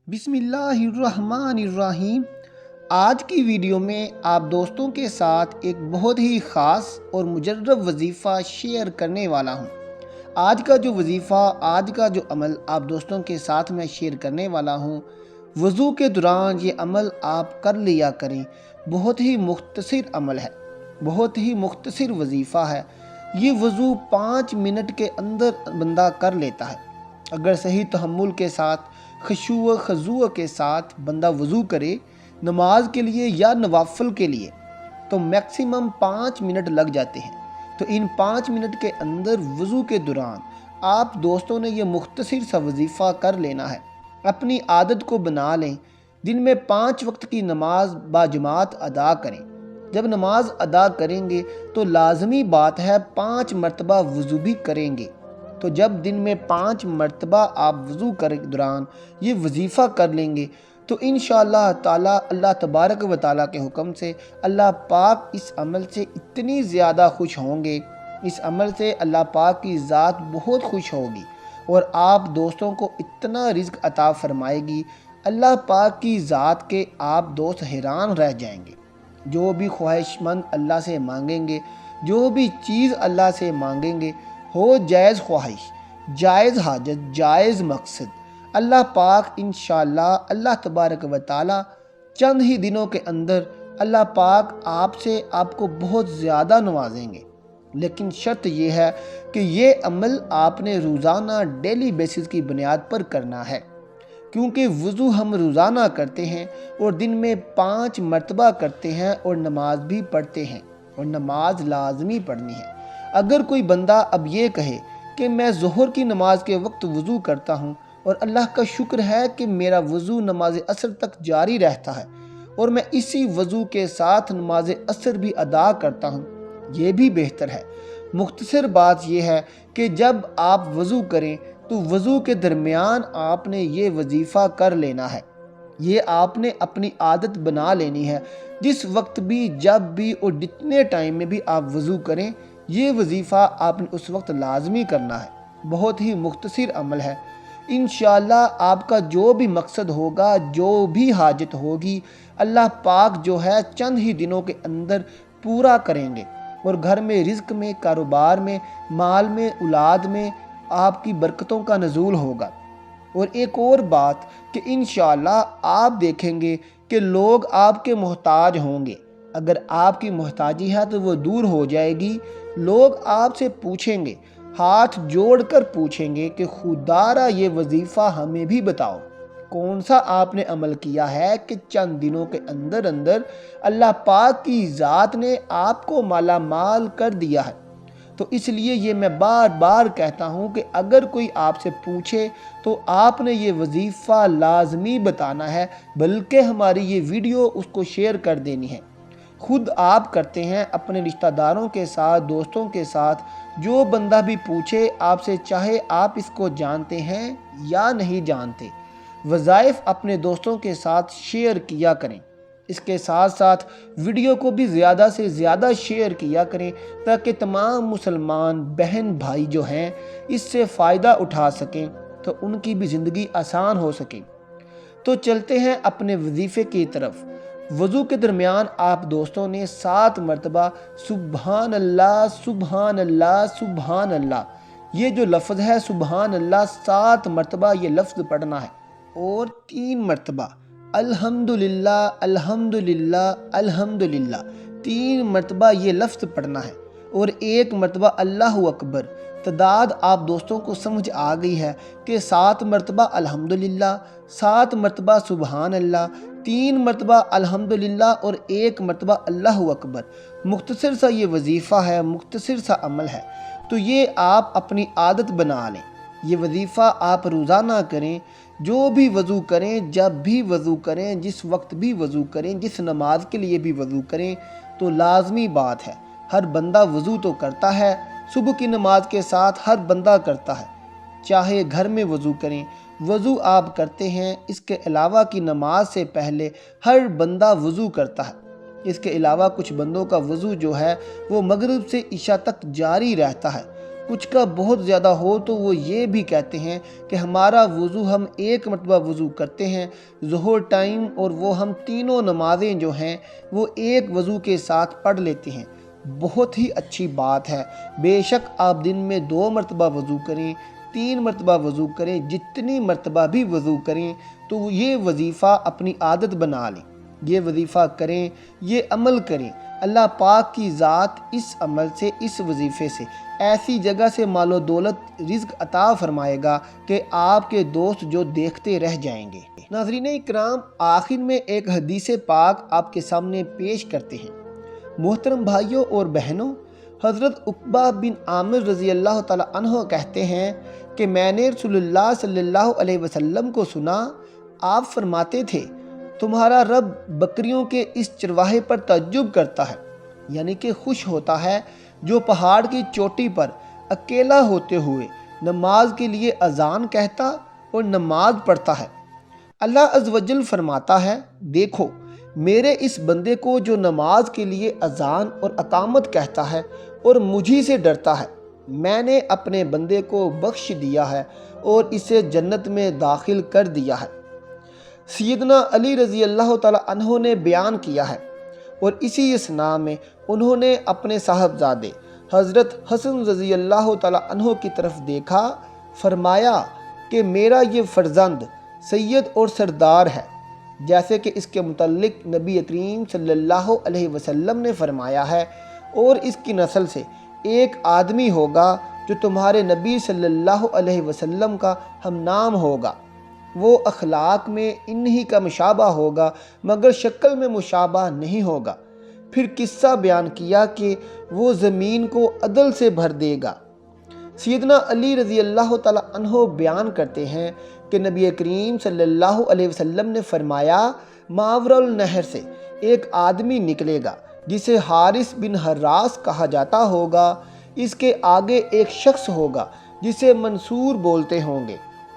بسم اللہ الرحمن الرحیم۔ آج کی ویڈیو میں آپ دوستوں کے ساتھ ایک بہت ہی خاص اور مجرب وظیفہ شیئر کرنے والا ہوں۔ آج کا جو وظیفہ، آج کا جو عمل آپ دوستوں کے ساتھ میں شیئر کرنے والا ہوں، وضو کے دوران یہ عمل آپ کر لیا کریں۔ بہت ہی مختصر عمل ہے، بہت ہی مختصر وظیفہ ہے۔ یہ وضو 5 منٹ کے اندر بندہ کر لیتا ہے۔ اگر صحیح تحمل کے ساتھ، خشوع و خضوع کے ساتھ بندہ وضو کرے نماز کے لیے یا نوافل کے لیے، تو میکسیمم 5 منٹ لگ جاتے ہیں۔ تو ان 5 منٹ کے اندر وضو کے دوران آپ دوستوں نے یہ مختصر سا وظیفہ کر لینا ہے۔ اپنی عادت کو بنا لیں، دن میں 5 وقت کی نماز باجماعت ادا کریں۔ جب نماز ادا کریں گے تو لازمی بات ہے 5 مرتبہ وضو بھی کریں گے۔ تو جب دن میں 5 مرتبہ آپ وضو کے دوران یہ وظیفہ کر لیں گے تو انشاءاللہ تعالی اللہ تبارک و تعالیٰ کے حکم سے اللہ پاک اس عمل سے اتنی زیادہ خوش ہوں گے، اس عمل سے اللہ پاک کی ذات بہت خوش ہوگی اور آپ دوستوں کو اتنا رزق عطا فرمائے گی، اللہ پاک کی ذات کے آپ دوست حیران رہ جائیں گے۔ جو بھی خواہش مند اللہ سے مانگیں گے، جو بھی چیز اللہ سے مانگیں گے، ہو جائز خواہش، جائز حاجت، جائز مقصد، اللہ پاک انشاءاللہ اللہ تبارک و تعالی چند ہی دنوں کے اندر اللہ پاک آپ کو بہت زیادہ نوازیں گے۔ لیکن شرط یہ ہے کہ یہ عمل آپ نے روزانہ ڈیلی بیسس کی بنیاد پر کرنا ہے، کیونکہ وضو ہم روزانہ کرتے ہیں اور دن میں 5 مرتبہ کرتے ہیں اور نماز بھی پڑھتے ہیں، اور نماز لازمی پڑھنی ہے۔ اگر کوئی بندہ اب یہ کہے کہ میں ظہر کی نماز کے وقت وضو کرتا ہوں اور اللہ کا شکر ہے کہ میرا وضو نماز عصر تک جاری رہتا ہے اور میں اسی وضو کے ساتھ نماز عصر بھی ادا کرتا ہوں، یہ بھی بہتر ہے۔ مختصر بات یہ ہے کہ جب آپ وضو کریں تو وضو کے درمیان آپ نے یہ وظیفہ کر لینا ہے۔ یہ آپ نے اپنی عادت بنا لینی ہے، جس وقت بھی، جب بھی اور جتنے ٹائم میں بھی آپ وضو کریں، یہ وظیفہ آپ نے اس وقت لازمی کرنا ہے۔ بہت ہی مختصر عمل ہے۔ انشاءاللہ آپ کا جو بھی مقصد ہوگا، جو بھی حاجت ہوگی، اللہ پاک جو ہے چند ہی دنوں کے اندر پورا کریں گے، اور گھر میں، رزق میں، کاروبار میں، مال میں، اولاد میں آپ کی برکتوں کا نزول ہوگا۔ اور ایک اور بات کہ انشاءاللہ آپ دیکھیں گے کہ لوگ آپ کے محتاج ہوں گے۔ اگر آپ کی محتاجی ہے تو وہ دور ہو جائے گی۔ لوگ آپ سے پوچھیں گے، ہاتھ جوڑ کر پوچھیں گے کہ خدارا یہ وظیفہ ہمیں بھی بتاؤ، کون سا آپ نے عمل کیا ہے کہ چند دنوں کے اندر اندر اللہ پاک کی ذات نے آپ کو مالا مال کر دیا ہے۔ تو اس لیے یہ میں بار بار کہتا ہوں کہ اگر کوئی آپ سے پوچھے تو آپ نے یہ وظیفہ لازمی بتانا ہے، بلکہ ہماری یہ ویڈیو اس کو شیئر کر دینی ہے۔ خود آپ کرتے ہیں اپنے رشتہ داروں کے ساتھ، دوستوں کے ساتھ، جو بندہ بھی پوچھے آپ سے، چاہے آپ اس کو جانتے ہیں یا نہیں جانتے، وظائف اپنے دوستوں کے ساتھ شیئر کیا کریں۔ اس کے ساتھ ساتھ ویڈیو کو بھی زیادہ سے زیادہ شیئر کیا کریں تاکہ تمام مسلمان بہن بھائی جو ہیں اس سے فائدہ اٹھا سکیں، تو ان کی بھی زندگی آسان ہو سکے۔ تو چلتے ہیں اپنے وظیفے کی طرف۔ وضو کے درمیان آپ دوستوں نے 7 مرتبہ سبحان اللہ، سبحان اللہ، سبحان اللہ، یہ جو لفظ ہے سبحان اللہ 7 مرتبہ یہ لفظ پڑھنا ہے، اور 3 مرتبہ الحمدللہ، الحمدللہ، الحمدللہ، 3 مرتبہ یہ لفظ پڑھنا ہے، اور 1 مرتبہ اللہ اکبر۔ تعداد آپ دوستوں کو سمجھ آ گئی ہے کہ 7 مرتبہ الحمدللہ، 7 مرتبہ سبحان اللہ، 3 مرتبہ الحمدللہ اور 1 مرتبہ اللہ اکبر۔ مختصر سا یہ وظیفہ ہے، مختصر سا عمل ہے، تو یہ آپ اپنی عادت بنا لیں۔ یہ وظیفہ آپ روزانہ کریں، جو بھی وضو کریں، جب بھی وضو کریں، جس وقت بھی وضو کریں، جس نماز کے لیے بھی وضو کریں، تو لازمی بات ہے ہر بندہ وضو تو کرتا ہے، صبح کی نماز کے ساتھ ہر بندہ کرتا ہے، چاہے گھر میں وضو کریں، وضو آپ کرتے ہیں، اس کے علاوہ کی نماز سے پہلے ہر بندہ وضو کرتا ہے۔ اس کے علاوہ کچھ بندوں کا وضو جو ہے وہ مغرب سے عشاء تک جاری رہتا ہے، کچھ کا بہت زیادہ ہو تو وہ یہ بھی کہتے ہیں کہ ہمارا وضو ہم ایک مرتبہ وضو کرتے ہیں ظہر ٹائم، اور وہ ہم تینوں نمازیں جو ہیں وہ ایک وضو کے ساتھ پڑھ لیتے ہیں۔ بہت ہی اچھی بات ہے۔ بے شک آپ دن میں 2 مرتبہ وضو کریں، 3 مرتبہ وضو کریں، جتنی مرتبہ بھی وضو کریں، تو یہ وظیفہ اپنی عادت بنا لیں، یہ وظیفہ کریں، یہ عمل کریں۔ اللہ پاک کی ذات اس عمل سے، اس وظیفے سے ایسی جگہ سے مال و دولت رزق عطا فرمائے گا کہ آپ کے دوست جو دیکھتے رہ جائیں گے۔ ناظرین اکرام، آخر میں ایک حدیث پاک آپ کے سامنے پیش کرتے ہیں۔ محترم بھائیوں اور بہنوں، حضرت عقبہ بن عامر رضی اللہ تعالیٰ عنہ کہتے ہیں کہ میں نے رسول اللہ صلی اللہ علیہ وسلم کو سنا، آپ فرماتے تھے تمہارا رب بکریوں کے اس چرواہے پر تعجب کرتا ہے، یعنی کہ خوش ہوتا ہے جو پہاڑ کی چوٹی پر اکیلا ہوتے ہوئے نماز کے لیے اذان کہتا اور نماز پڑھتا ہے۔ اللہ عز و جل فرماتا ہے، دیکھو میرے اس بندے کو جو نماز کے لیے اذان اور اقامت کہتا ہے اور مجھی سے ڈرتا ہے، میں نے اپنے بندے کو بخش دیا ہے اور اسے جنت میں داخل کر دیا ہے۔ سیدنا علی رضی اللہ تعالیٰ عنہ نے بیان کیا ہے، اور اسی اسنا میں انہوں نے اپنے صاحبزادے حضرت حسن رضی اللہ تعالیٰ عنہ کی طرف دیکھا، فرمایا کہ میرا یہ فرزند سید اور سردار ہے، جیسے کہ اس کے متعلق نبی کریم صلی اللہ علیہ وسلم نے فرمایا ہے، اور اس کی نسل سے ایک آدمی ہوگا جو تمہارے نبی صلی اللہ علیہ وسلم کا ہم نام ہوگا، وہ اخلاق میں انہی کا مشابہ ہوگا مگر شکل میں مشابہ نہیں ہوگا۔ پھر قصہ بیان کیا کہ وہ زمین کو عدل سے بھر دے گا۔ سیدنا علی رضی اللہ تعالیٰ عنہ بیان کرتے ہیں کہ نبی کریم صلی اللہ علیہ وسلم نے فرمایا، ماورا النہر سے ایک آدمی نکلے گا جسے حارث بن حراس کہا جاتا ہوگا، اس کے آگے ایک شخص ہوگا جسے منصور بولتے ہوں گے،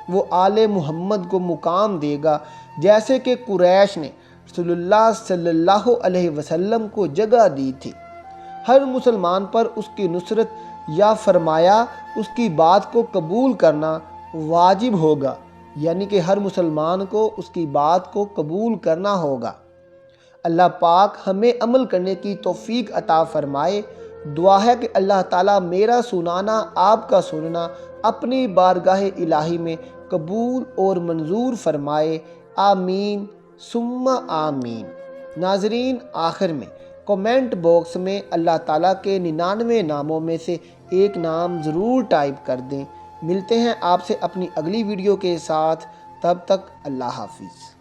وہ آل محمد کو مقام دے گا جیسے کہ قریش نے رسول اللہ صلی اللہ علیہ وسلم کو جگہ دی تھی۔ ہر مسلمان پر اس کی نصرت یا فرمایا اس کی بات کو قبول کرنا واجب ہوگا، یعنی کہ ہر مسلمان کو اس کی بات کو قبول کرنا ہوگا۔ اللہ پاک ہمیں عمل کرنے کی توفیق عطا فرمائے۔ دعا ہے کہ اللہ تعالیٰ میرا سنانا، آپ کا سننا اپنی بارگاہ الہی میں قبول اور منظور فرمائے، آمین ثم آمین۔ ناظرین، آخر میں کومنٹ باکس میں اللہ تعالیٰ کے 99 ناموں میں سے ایک نام ضرور ٹائپ کر دیں۔ ملتے ہیں آپ سے اپنی اگلی ویڈیو کے ساتھ، تب تک اللہ حافظ۔